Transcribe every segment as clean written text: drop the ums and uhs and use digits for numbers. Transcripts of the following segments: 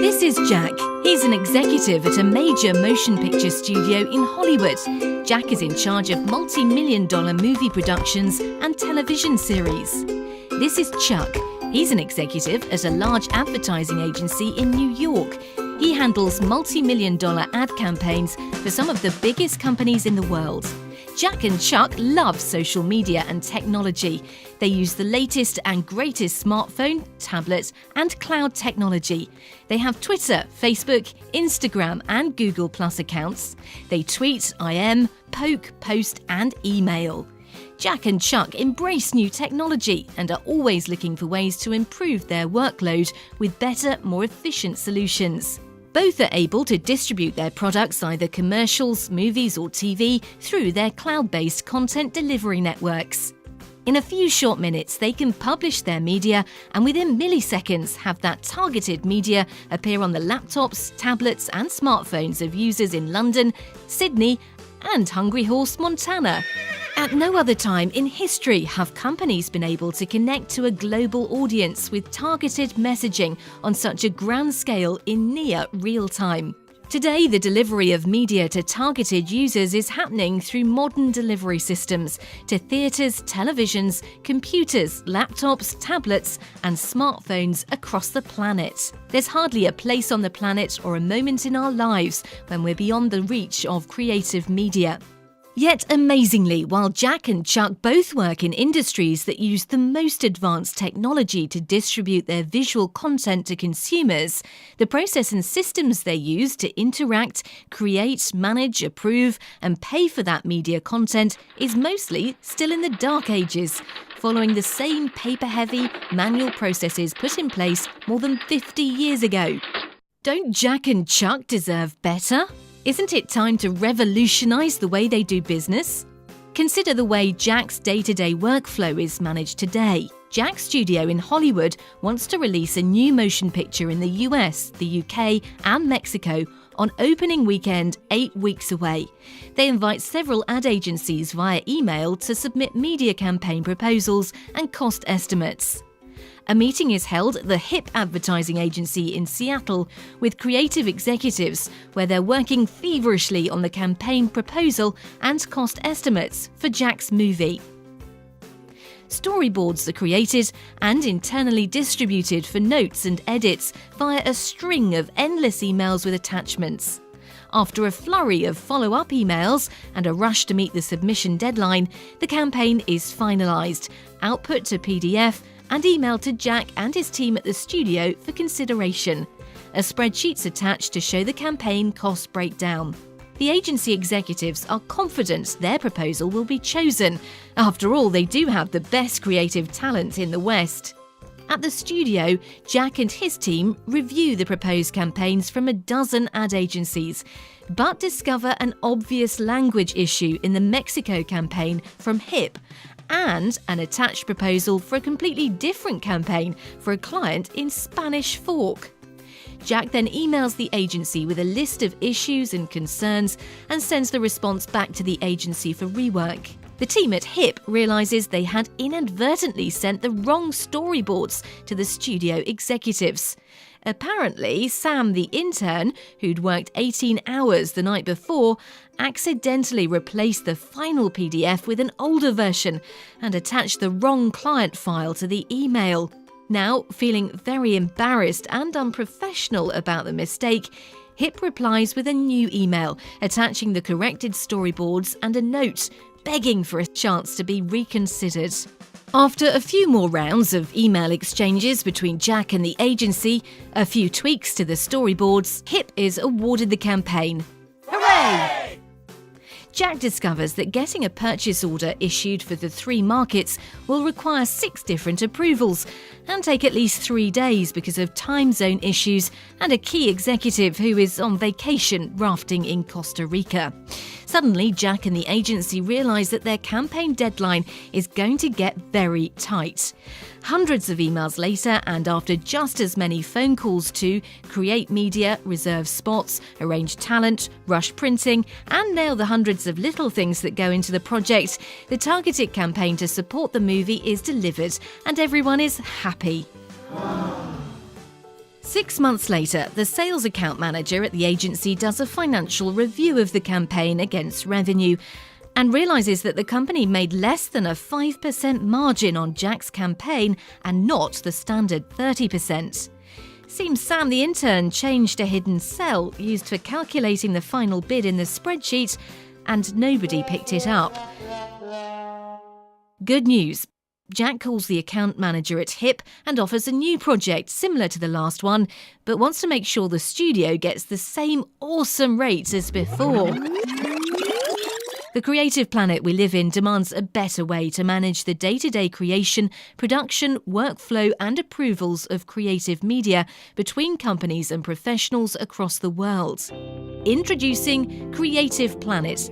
This is Jack. He's an executive at a major motion picture studio in Hollywood. Jack is in charge of multi-million-dollar movie productions and television series. This is Chuck. He's an executive at a large advertising agency in New York. He handles multi-million-dollar ad campaigns for some of the biggest companies in the world. Jack and Chuck love social media and technology. They use the latest and greatest smartphone, tablet, and cloud technology. They have Twitter, Facebook, Instagram, and Google Plus accounts. They tweet, IM, poke, post, and email. Jack and Chuck embrace new technology and are always looking for ways to improve their workload with better, more efficient solutions. Both are able to distribute their products, either commercials, movies or TV, through their cloud-based content delivery networks. In a few short minutes, they can publish their media and within milliseconds have that targeted media appear on the laptops, tablets and smartphones of users in London, Sydney and Hungry Horse, Montana. At no other time in history have companies been able to connect to a global audience with targeted messaging on such a grand scale in near real time. Today, the delivery of media to targeted users is happening through modern delivery systems to theatres, televisions, computers, laptops, tablets and smartphones across the planet. There's hardly a place on the planet or a moment in our lives when we're beyond the reach of creative media. Yet amazingly, while Jack and Chuck both work in industries that use the most advanced technology to distribute their visual content to consumers, the process and systems they use to interact, create, manage, approve and pay for that media content is mostly still in the dark ages, following the same paper-heavy, manual processes put in place more than 50 years ago. Don't Jack and Chuck deserve better? Isn't it time to revolutionize the way they do business? Consider the way Jack's day-to-day workflow is managed today. Jack's studio in Hollywood wants to release a new motion picture in the US, the UK and Mexico on opening weekend 8 weeks away. They invite several ad agencies via email to submit media campaign proposals and cost estimates. A meeting is held at the HIP advertising agency in Seattle with creative executives where they're working feverishly on the campaign proposal and cost estimates for Jack's movie. Storyboards are created and internally distributed for notes and edits via a string of endless emails with attachments. After a flurry of follow-up emails and a rush to meet the submission deadline, the campaign is finalised, output to PDF and emailed to Jack and his team at the studio for consideration. A spreadsheet's attached to show the campaign cost breakdown. The agency executives are confident their proposal will be chosen. After all, they do have the best creative talent in the West. At the studio, Jack and his team review the proposed campaigns from a dozen ad agencies, but discover an obvious language issue in the Mexico campaign from HIP and an attached proposal for a completely different campaign for a client in Spanish Fork. Jack then emails the agency with a list of issues and concerns and sends the response back to the agency for rework. The team at HIP realises they had inadvertently sent the wrong storyboards to the studio executives. Apparently, Sam, the intern, who'd worked 18 hours the night before, accidentally replaced the final PDF with an older version and attached the wrong client file to the email. Now, feeling very embarrassed and unprofessional about the mistake, HIP replies with a new email attaching the corrected storyboards and a note begging for a chance to be reconsidered. After a few more rounds of email exchanges between Jack and the agency, a few tweaks to the storyboards, HIP is awarded the campaign. Hooray! Jack discovers that getting a purchase order issued for the 3 markets will require 6 different approvals and take at least 3 days because of time zone issues and a key executive who is on vacation rafting in Costa Rica. Suddenly, Jack and the agency realise that their campaign deadline is going to get very tight. Hundreds of emails later, and after just as many phone calls to create media, reserve spots, arrange talent, rush printing, and nail the hundreds of little things that go into the project, the targeted campaign to support the movie is delivered and everyone is happy. 6 months later, the sales account manager at the agency does a financial review of the campaign against revenue and realises that the company made less than a 5% margin on Jack's campaign and not the standard 30%. Seems Sam the intern changed a hidden cell used for calculating the final bid in the spreadsheet and nobody picked it up. Good news. Jack calls the account manager at HIP and offers a new project similar to the last one, but wants to make sure the studio gets the same awesome rates as before. The creative planet we live in demands a better way to manage the day-to-day creation, production, workflow and approvals of creative media between companies and professionals across the world. Introducing Creative Planet.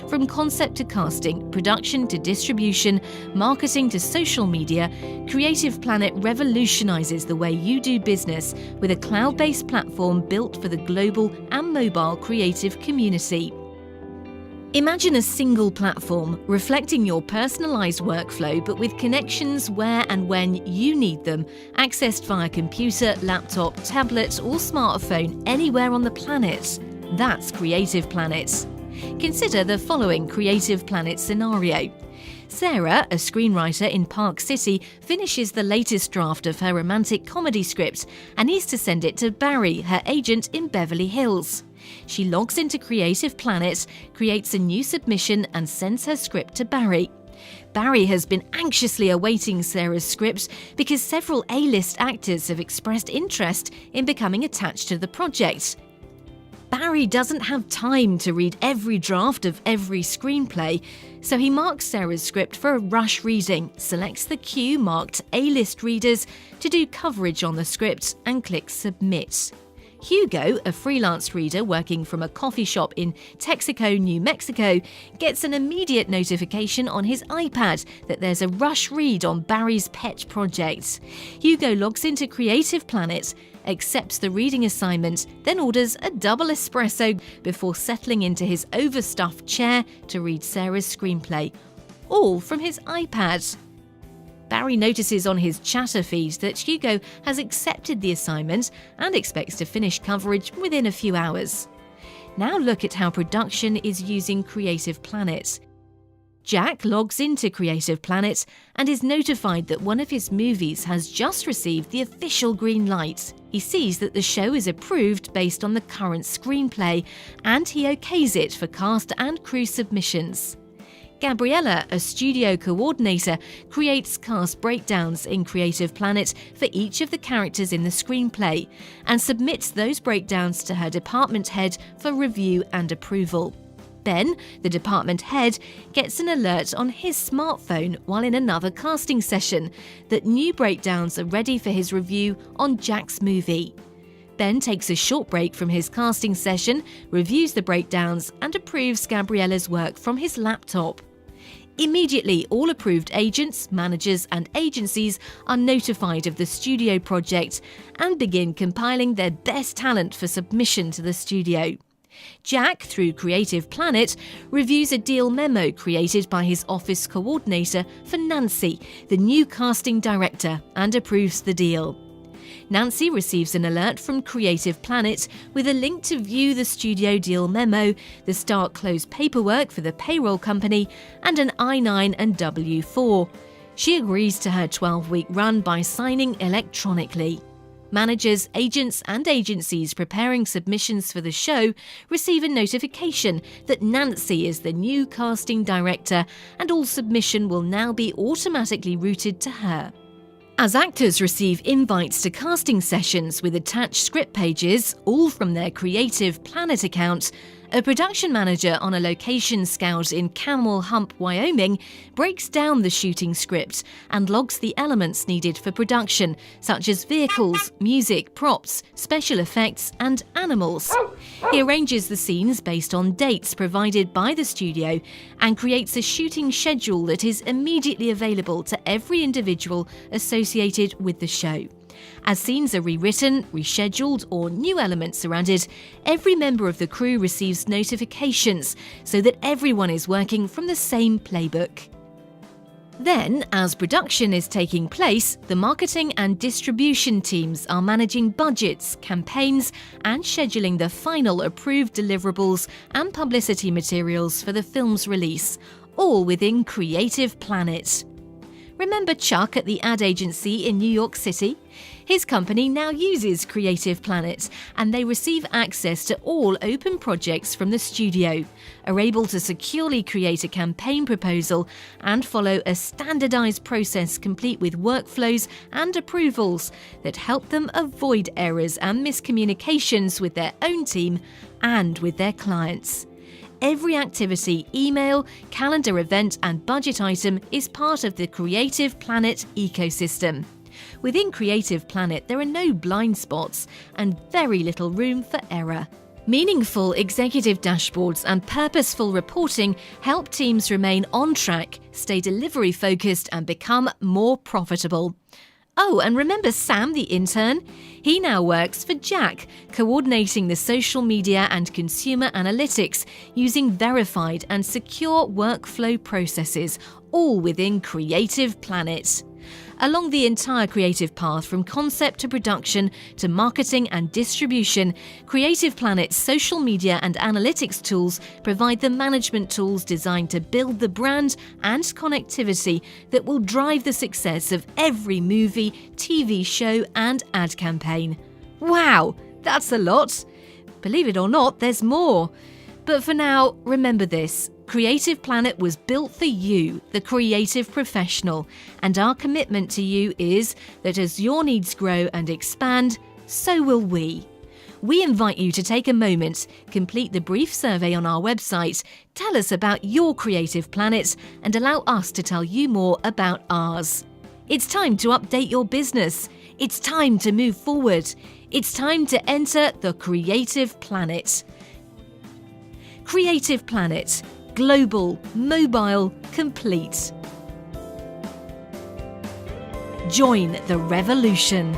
From concept to casting, production to distribution, marketing to social media, Creative Planet revolutionises the way you do business with a cloud-based platform built for the global and mobile creative community. Imagine a single platform reflecting your personalised workflow but with connections where and when you need them, accessed via computer, laptop, tablet or smartphone anywhere on the planet. That's Creative Planet. Consider the following Creative Planet scenario. Sarah, a screenwriter in Park City, finishes the latest draft of her romantic comedy script and needs to send it to Barry, her agent in Beverly Hills. She logs into Creative Planet, creates a new submission and sends her script to Barry. Barry has been anxiously awaiting Sarah's script because several A-list actors have expressed interest in becoming attached to the project. Barry doesn't have time to read every draft of every screenplay, so he marks Sarah's script for a rush reading, selects the queue marked A-list readers to do coverage on the script and clicks Submit. Hugo, a freelance reader working from a coffee shop in Texaco, New Mexico, gets an immediate notification on his iPad that there's a rush read on Barry's pet project. Hugo logs into Creative Planet, accepts the reading assignment, then orders a double espresso before settling into his overstuffed chair to read Sarah's screenplay, all from his iPad. Barry notices on his chatter feed that Hugo has accepted the assignment and expects to finish coverage within a few hours. Now look at how production is using Creative Planet. Jack logs into Creative Planet and is notified that one of his movies has just received the official green light. He sees that the show is approved based on the current screenplay and he okays it for cast and crew submissions. Gabriella, a studio coordinator, creates cast breakdowns in Creative Planet for each of the characters in the screenplay and submits those breakdowns to her department head for review and approval. Then, the department head gets an alert on his smartphone while in another casting session that new breakdowns are ready for his review on Jack's movie. Ben takes a short break from his casting session, reviews the breakdowns and approves Gabriella's work from his laptop. Immediately, all approved agents, managers and agencies are notified of the studio project and begin compiling their best talent for submission to the studio. Jack, through Creative Planet, reviews a deal memo created by his office coordinator for Nancy, the new casting director, and approves the deal. Nancy receives an alert from Creative Planet with a link to view the studio deal memo, the start-close paperwork for the payroll company, and an I-9 and W-4. She agrees to her 12-week run by signing electronically. Managers, agents and agencies preparing submissions for the show receive a notification that Nancy is the new casting director and all submission will now be automatically routed to her. As actors receive invites to casting sessions with attached script pages, all from their Creative Planet account, a production manager on a location scout in Camel Hump, Wyoming, breaks down the shooting script and logs the elements needed for production, such as vehicles, music, props, special effects, and animals. He arranges the scenes based on dates provided by the studio and creates a shooting schedule that is immediately available to every individual associated with the show. As scenes are rewritten, rescheduled, or new elements are added, every member of the crew receives notifications so that everyone is working from the same playbook. Then, as production is taking place, the marketing and distribution teams are managing budgets, campaigns, and scheduling the final approved deliverables and publicity materials for the film's release, all within Creative Planet. Remember Chuck at the ad agency in New York City? His company now uses Creative Planet, and they receive access to all open projects from the studio, are able to securely create a campaign proposal and follow a standardized process complete with workflows and approvals that help them avoid errors and miscommunications with their own team and with their clients. Every activity, email, calendar event and budget item is part of the Creative Planet ecosystem. Within Creative Planet, there are no blind spots and very little room for error. Meaningful executive dashboards and purposeful reporting help teams remain on track, stay delivery focused and become more profitable. Oh, and remember Sam, the intern? He now works for Jack, coordinating the social media and consumer analytics using verified and secure workflow processes, all within Creative Planet. Along the entire creative path from concept to production to marketing and distribution, Creative Planet's social media and analytics tools provide the management tools designed to build the brand and connectivity that will drive the success of every movie, TV show and ad campaign. Wow, that's a lot! Believe it or not, there's more. But for now, remember this. Creative Planet was built for you, the creative professional, and our commitment to you is that as your needs grow and expand, so will we. We invite you to take a moment, complete the brief survey on our website, tell us about your Creative Planet, and allow us to tell you more about ours. It's time to update your business. It's time to move forward. It's time to enter the Creative Planet. Creative Planet. Global, mobile, complete. Join the revolution.